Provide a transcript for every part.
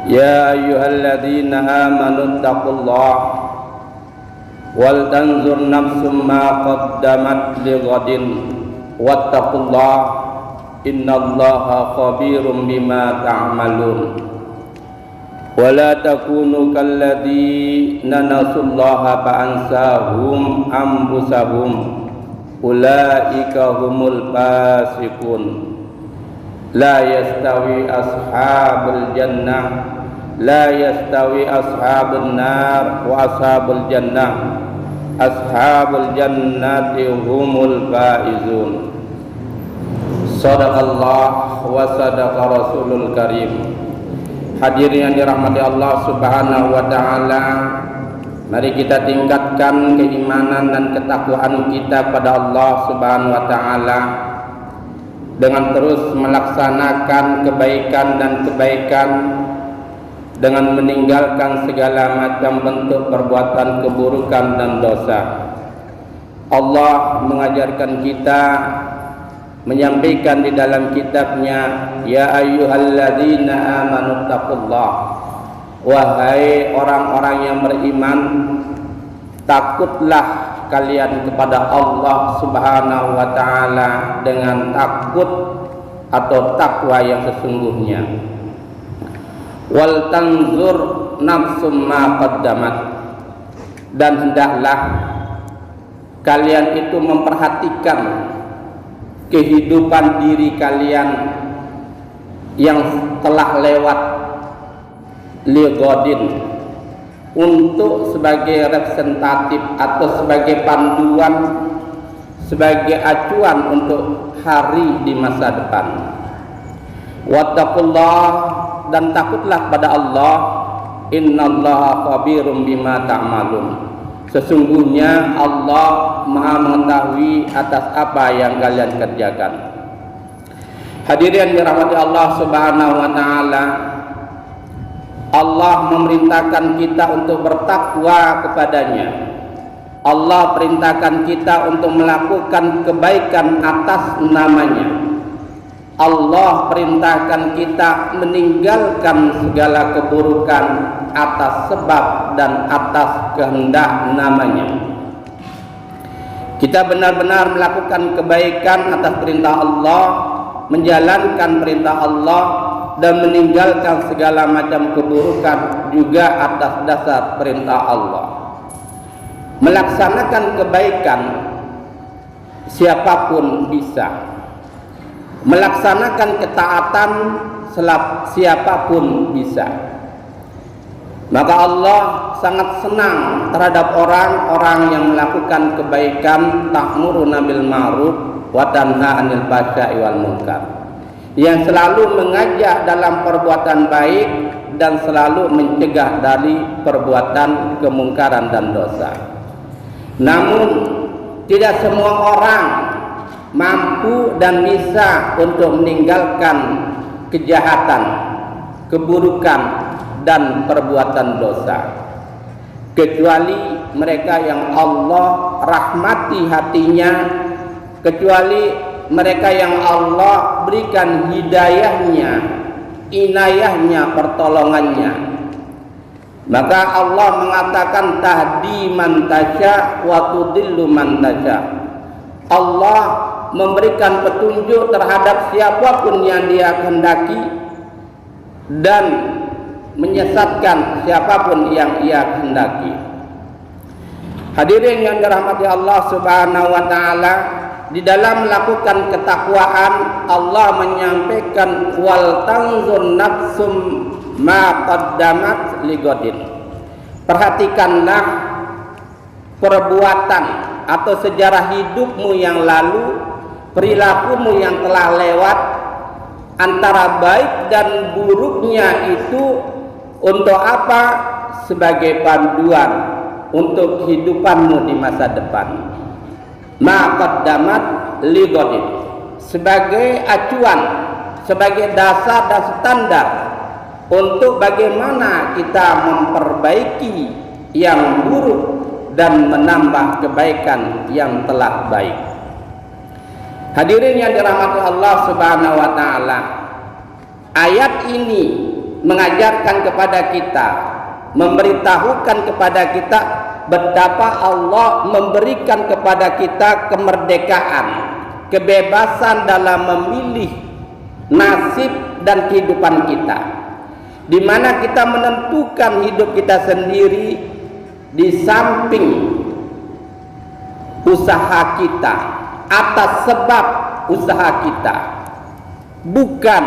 يا أيها الذين آمنوا اتقوا الله ولتنظر نفس ما قدمت لغد واتقوا الله إن الله خبير بما تعملون ولا تكونوا كالذين نسوا الله فأنساهم أنفسهم أولئك هم الفاسقون لا يستوي أصحاب الجنة لا يستوي أصحاب النار وأصحاب الجنة أصحاب الجنة هم الفائزون صدق الله وصدق رسول الكريم. Hadirin yang dirahmati Allah Subhanahu wa taala, mari kita tingkatkan keimanan dan ketakwaan kita pada Allah Subhanahu wa taala dengan terus melaksanakan kebaikan dan kebaikan, dengan meninggalkan segala macam bentuk perbuatan keburukan dan dosa. Allah mengajarkan kita, menyampaikan di dalam kitabnya, ya ayyuhalladzina amanu taqullah, wahai orang-orang yang beriman, takutlah kalian kepada Allah Subhanahu wa taala dengan takut atau takwa yang sesungguhnya. Wal tanzur nafsum ma qaddamat, dan hendaklah kalian itu memperhatikan kehidupan diri kalian yang telah lewat ligodin, untuk sebagai representatif atau sebagai panduan, sebagai acuan untuk hari di masa depan. Wattaqullah, dan takutlah pada Allah, innallaha khabirum bima ta'malun, sesungguhnya Allah Maha mengetahui atas apa yang kalian kerjakan. Hadirin dirahmati Allah Subhanahu wa taala, Allah memerintahkan kita untuk bertakwa kepadanya. Allah perintahkan kita untuk melakukan kebaikan atas namanya. Allah perintahkan kita meninggalkan segala keburukan atas sebab dan atas kehendak namanya. Kita benar-benar melakukan kebaikan atas perintah Allah, menjalankan perintah Allah, dan meninggalkan segala macam keburukan juga atas dasar perintah Allah. Melaksanakan kebaikan siapapun bisa, melaksanakan ketaatan siapapun bisa. Maka Allah sangat senang terhadap orang-orang yang melakukan kebaikan, ta'muruna bil ma'ruf wa tanha 'anil fahsya'i wal munkar, yang selalu mengajak dalam perbuatan baik dan selalu mencegah dari perbuatan kemungkaran dan dosa. Namun tidak semua orang mampu dan bisa untuk meninggalkan kejahatan, keburukan, dan perbuatan dosa, kecuali mereka yang Allah rahmati hatinya, kecuali mereka yang Allah berikan hidayahnya, inayahnya, pertolongannya. Maka Allah mengatakan tahdi man tasya wa tudillu man tasya. Allah memberikan petunjuk terhadap siapapun yang Dia kehendaki dan menyesatkan siapapun yang Ia kehendaki. Hadirin yang dirahmati Allah Subhanahu wa taala, di dalam melakukan ketakwaan Allah menyampaikan wal tanzur nafsum ma qaddamat ligodin. Perhatikanlah perbuatan atau sejarah hidupmu yang lalu, perilakumu yang telah lewat, antara baik dan buruknya itu untuk apa? Sebagai panduan untuk kehidupanmu di masa depan. Ma qaddamat ligodin, sebagai acuan, sebagai dasar dan standar untuk bagaimana kita memperbaiki yang buruk dan menambah kebaikan yang telah baik. Hadirin yang dirahmati Allah Subhanahu wa taala, ayat ini mengajarkan kepada kita, memberitahukan kepada kita betapa Allah memberikan kepada kita kemerdekaan, kebebasan dalam memilih nasib dan kehidupan kita, di mana kita menentukan hidup kita sendiri di samping usaha kita, atas sebab usaha kita, bukan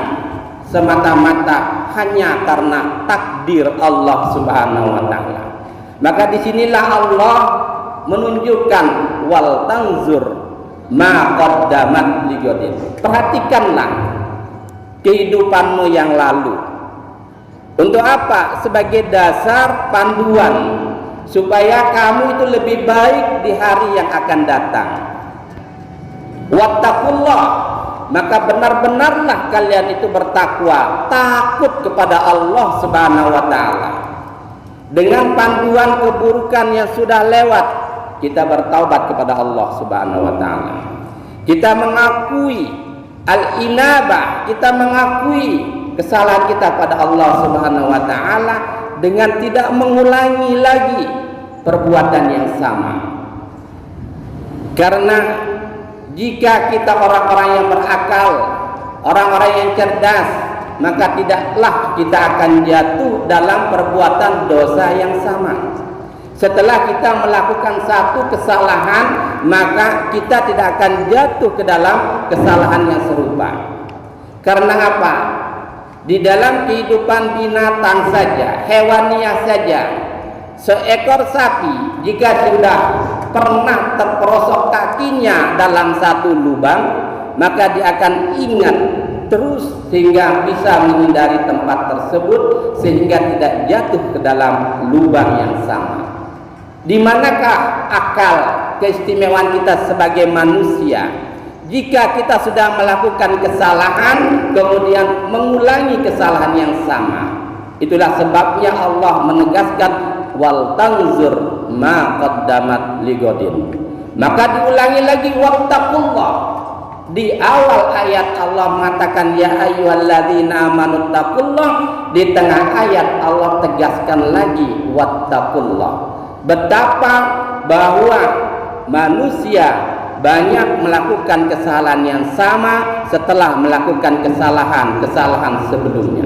semata-mata hanya karena takdir Allah Subhanahu wa taala. Maka disinilah Allah menunjukkan wal tanzur ma qaddamat ligodin. Perhatikanlah kehidupanmu yang lalu. Untuk apa? Sebagai dasar panduan supaya kamu itu lebih baik di hari yang akan datang. Wattaqullah, maka benar-benarlah kalian itu bertakwa, takut kepada Allah Subhanahu wa taala. Dengan panduan keburukan yang sudah lewat, kita bertaubat kepada Allah Subhanahu wa taala. Kita mengakui al-inabah, kita mengakui kesalahan kita pada Allah Subhanahu wa taala dengan tidak mengulangi lagi perbuatan yang sama. Karena jika kita orang-orang yang berakal, orang-orang yang cerdas, maka tidaklah kita akan jatuh dalam perbuatan dosa yang sama. Setelah kita melakukan satu kesalahan, maka kita tidak akan jatuh ke dalam kesalahan yang serupa. Karena apa? Di dalam kehidupan binatang saja, hewaniah saja, seekor sapi jika sudah pernah terperosok kakinya dalam satu lubang, maka dia akan ingat terus sehingga bisa menghindari tempat tersebut, sehingga tidak jatuh ke dalam lubang yang sama. Di manakah akal keistimewaan kita sebagai manusia? Jika kita sudah melakukan kesalahan kemudian mengulangi kesalahan yang sama. Itulah sebabnya Allah menegaskan wal tanzur ma qaddamat ligodin. Maka diulangi lagi wattaqullah. Di awal ayat Allah mengatakan ya ayyuhalladzina amanu taqullah, di tengah ayat Allah tegaskan lagi wattaqullah. Betapa bahwa manusia banyak melakukan kesalahan yang sama setelah melakukan kesalahan sebelumnya.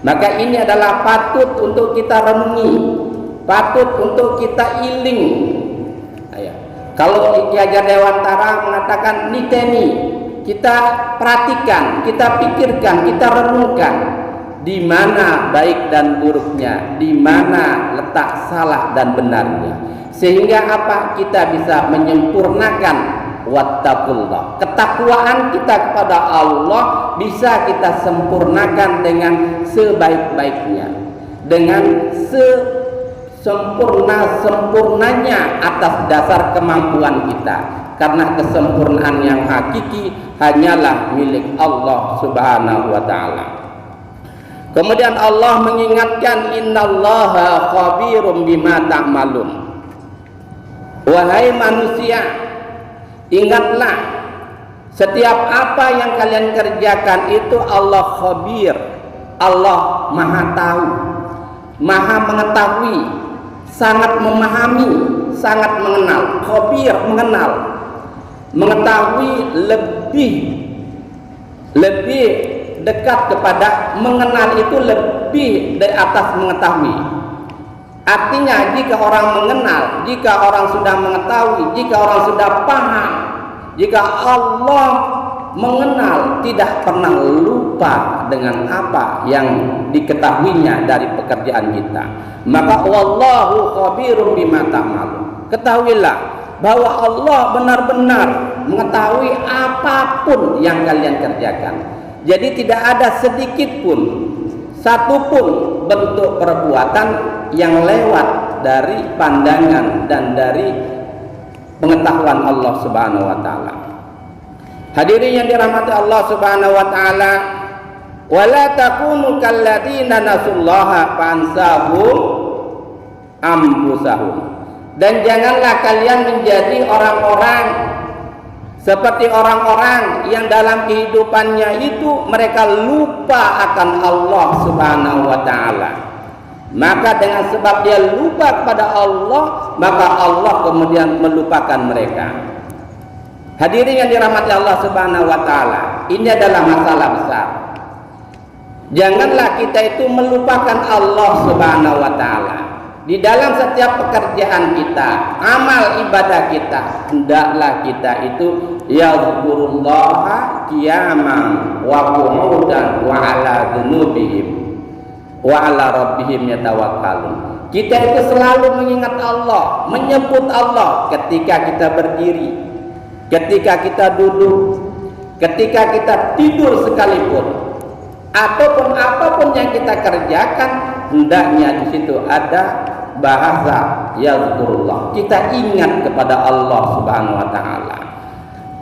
Maka ini adalah patut untuk kita renungi, patut untuk kita iling. Kalau Ki Hajar Dewantara mengatakan niteni, kita perhatikan, kita pikirkan, kita renungkan di mana baik dan buruknya, di mana letak salah dan benarnya, sehingga apa? Kita bisa menyempurnakan wattaqullah. Ketakwaan kita kepada Allah bisa kita sempurnakan dengan sebaik-baiknya, dengan sempurnanya atas dasar kemampuan kita, karena kesempurnaan yang hakiki hanyalah milik Allah Subhanahu wa taala. Kemudian Allah mengingatkan innallaha khabirum bima ta'malun. Wahai manusia, ingatlah setiap apa yang kalian kerjakan itu Allah khabir, Allah maha tahu, maha mengetahui, sangat memahami, sangat mengenal. Khabir mengenal, mengetahui lebih dekat kepada mengenal, itu lebih dari atas mengetahui. Artinya jika orang mengenal, jika orang sudah mengetahui, jika orang sudah paham, jika Allah mengenal, tidak pernah lupa dengan apa yang diketahuinya dari pekerjaan kita, maka wallahu khabirum bima ta'malun. Ketahuilah bahwa Allah benar-benar mengetahui apapun yang kalian kerjakan. Jadi tidak ada sedikit pun, satu pun bentuk perbuatan yang lewat dari pandangan dan dari pengetahuan Allah Subhanahu wa taala. Hadirin yang dirahmati Allah Subhanahu wa taala, wala takunu kalladzina nasullaha fansahum anfusahum. Dan janganlah kalian menjadi orang-orang Seperti orang-orang yang dalam kehidupannya itu mereka lupa akan Allah Subhanahu wa taala. Maka dengan sebab dia lupa kepada Allah, maka Allah kemudian melupakan mereka. Hadirin yang dirahmati Allah Subhanahu wa taala, ini adalah masalah besar. Janganlah kita itu melupakan Allah Subhanahu wa taala. Di dalam setiap pekerjaan kita, amal ibadah kita, hendaklah kita itu yazkurullaha qiyaman wa qu'udan wa ala dzunubihim wa ala rabbihim yatawakkalun. Kita itu selalu mengingat Allah, menyebut Allah ketika kita berdiri, ketika kita duduk, ketika kita tidur sekalipun, ataupun apapun yang kita kerjakan, hendaknya di situ ada bahasa yazkurullah. Kita ingat kepada Allah Subhanahu wa taala.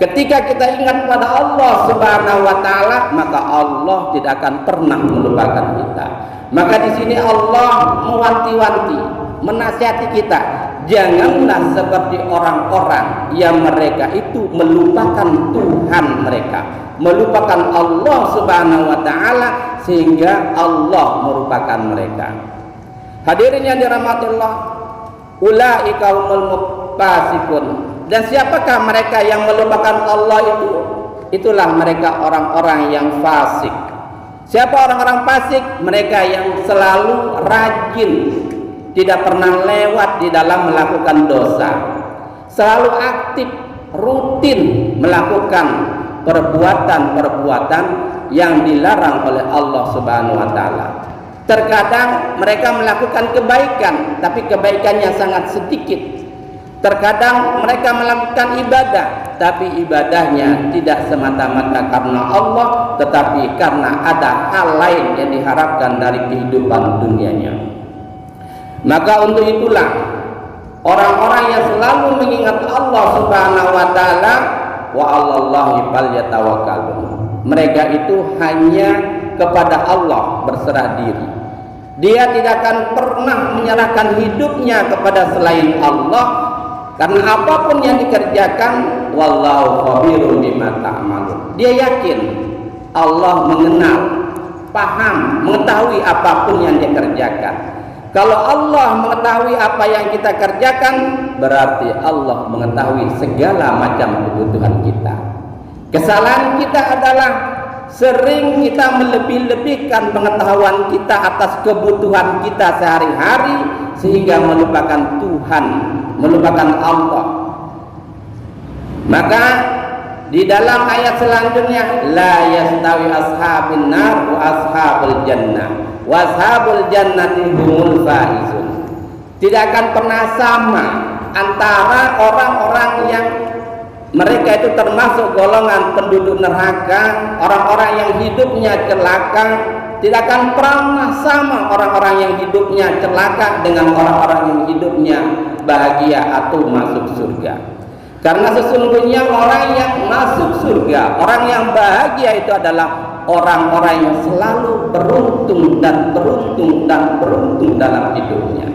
Ketika kita ingat kepada Allah Subhanahu wa taala, maka Allah tidak akan pernah melupakan kita. Maka di sini Allah mewanti-wanti, menasihati kita, janganlah seperti orang-orang yang mereka itu melupakan Tuhan mereka, melupakan Allah Subhanahu wa taala sehingga Allah melupakan mereka. Hadirin yang dirahmati Allah, ulaika humul mufasikun. Dan siapakah mereka yang melupakan Allah itu? Itulah mereka orang-orang yang fasik. Siapa orang-orang fasik? Mereka yang selalu rajin, tidak pernah lewat di dalam melakukan dosa, selalu aktif, rutin melakukan perbuatan-perbuatan yang dilarang oleh Allah Subhanahu wa taala. Terkadang mereka melakukan kebaikan, tapi kebaikannya sangat sedikit. Terkadang mereka melakukan ibadah, tapi ibadahnya tidak semata-mata karena Allah, tetapi karena ada hal lain yang diharapkan dari kehidupan dunianya. Maka untuk itulah orang-orang yang selalu mengingat Allah Subhanahu wa taala, wa 'alallahi falyatawakkalun. Mereka itu hanya kepada Allah berserah diri. Dia tidak akan pernah menyerahkan hidupnya kepada selain Allah, karena apapun yang dikerjakan, wallahu khabirun bima ta'malun. Dia yakin Allah mengenal, paham, mengetahui apapun yang dia kerjakan. Kalau Allah mengetahui apa yang kita kerjakan, berarti Allah mengetahui segala macam kebutuhan kita. Kesalahan kita adalah sering kita melebih-lebihkan pengetahuan kita atas kebutuhan kita sehari-hari, sehingga melupakan Tuhan, melupakan Allah. Maka di dalam ayat selanjutnya, la yastawi ashabun nar wa ashabul jannah wa ashabul jannati humul faizun. Tidak akan pernah sama antara orang-orang yang mereka itu termasuk golongan penduduk neraka, orang-orang yang hidupnya celaka. Tidak akan pernah sama orang-orang yang hidupnya celaka dengan orang-orang yang hidupnya bahagia atau masuk surga. Karena sesungguhnya orang yang masuk surga, orang yang bahagia itu adalah orang-orang yang selalu beruntung dan beruntung dan beruntung dalam hidupnya.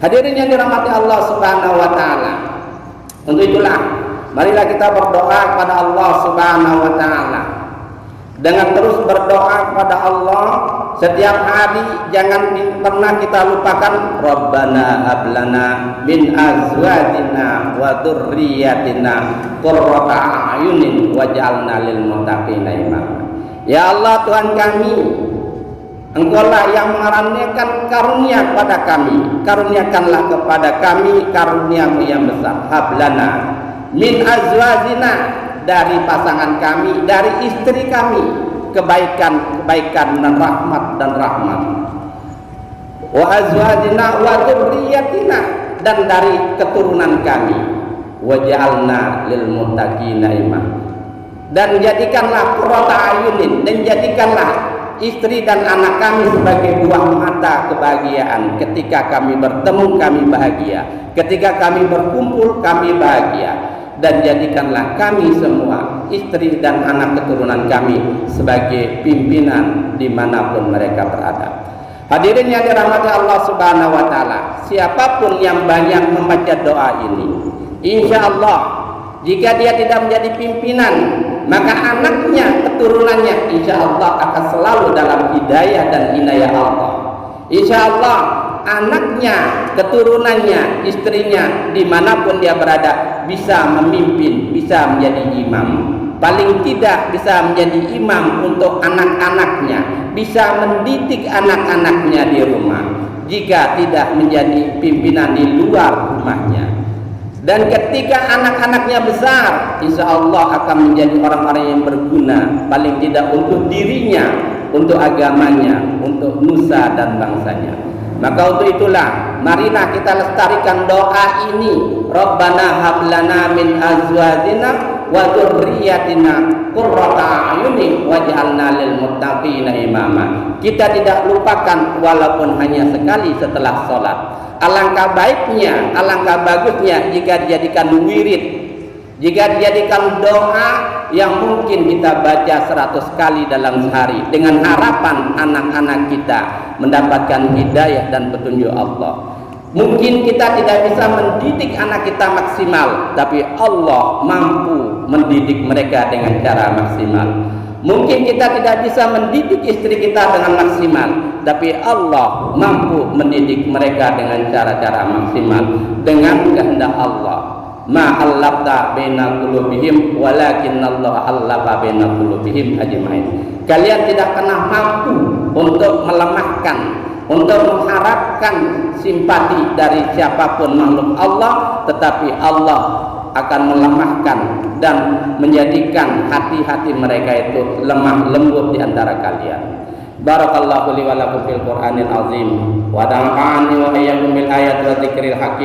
Hadirin yang dirahmati Allah Subhanahu wa taala. Untuk itulah marilah kita berdoa kepada Allah Subhanahu wa taala. Dengan terus berdoa kepada Allah setiap hari, jangan pernah kita lupakan Rabbana hablana min azwajina wa dzurriyyatina qurrata a'yunin waj'alna lil muttaqina imama. Ya Allah Tuhan kami, Engkaulah yang mengaruniakan karunia kepada kami, karuniakanlah kepada kami karunia-Mu yang besar. Hablana min azwajina, dari pasangan kami, dari istri kami, kebaikan-kebaikan dan rahmat. Wa azwajina wa dzurriyyatina, dan dari keturunan kami. Waj'alna lil muttaqina imama, dan jadikanlah qurrata ayunin, dan jadikanlah istri dan anak kami sebagai buah mata kebahagiaan. Ketika kami bertemu, kami bahagia. Ketika kami berkumpul, kami bahagia. Dan jadikanlah kami semua, istri dan anak keturunan kami, sebagai pimpinan dimanapun mereka berada. Hadirin yang dirahmati Allah Subhanahu wa taala, siapapun yang banyak membaca doa ini, insya Allah Jika dia tidak menjadi pimpinan, maka anaknya, keturunannya insya Allah akan selalu dalam hidayah dan inayah Allah. Insya Allah anaknya, keturunannya, istrinya, dimanapun dia berada bisa memimpin, bisa menjadi imam. Paling tidak bisa menjadi imam untuk anak-anaknya, bisa mendidik anak-anaknya di rumah. Jika tidak menjadi pimpinan di luar rumahnya. Dan ketika anak-anaknya besar, insya Allah akan menjadi orang-orang yang berguna, paling tidak untuk dirinya, untuk agamanya, untuk nusa dan bangsanya. Maka untuk itulah, marilah kita lestarikan doa ini. Rabbana hablana min azwajina wa dzurriyyatina qurrata a'yunin waj'alna lil muttaqina imama. Kita tidak lupakan walaupun hanya sekali setelah sholat. Alangkah baiknya, alangkah bagusnya jika dijadikan wirid, jika dijadikan doa yang mungkin kita baca 100 kali dalam sehari, dengan harapan anak-anak kita mendapatkan hidayah dan petunjuk Allah. Mungkin kita tidak bisa mendidik anak kita maksimal, tapi Allah mampu mendidik mereka dengan cara maksimal. Mungkin kita tidak bisa mendidik istri kita dengan maksimal, tapi Allah mampu mendidik mereka dengan cara-cara maksimal dengan kehendak Allah. Ma allafta baina qulubihim walakinnallaha allafa baina qulubihim ajmain. Kalian tidak pernah mampu untuk melemahkan, untuk mengharapkan simpati dari siapapun makhluk Allah, tetapi Allah akan melemahkan dan menjadikan hati-hati mereka itu lemah lembut di antara kalian. Barakallahu li wa lakum fil Qur'anil azim wa nafa'ani wa iyyakum bil ayati wa dzikril hakim.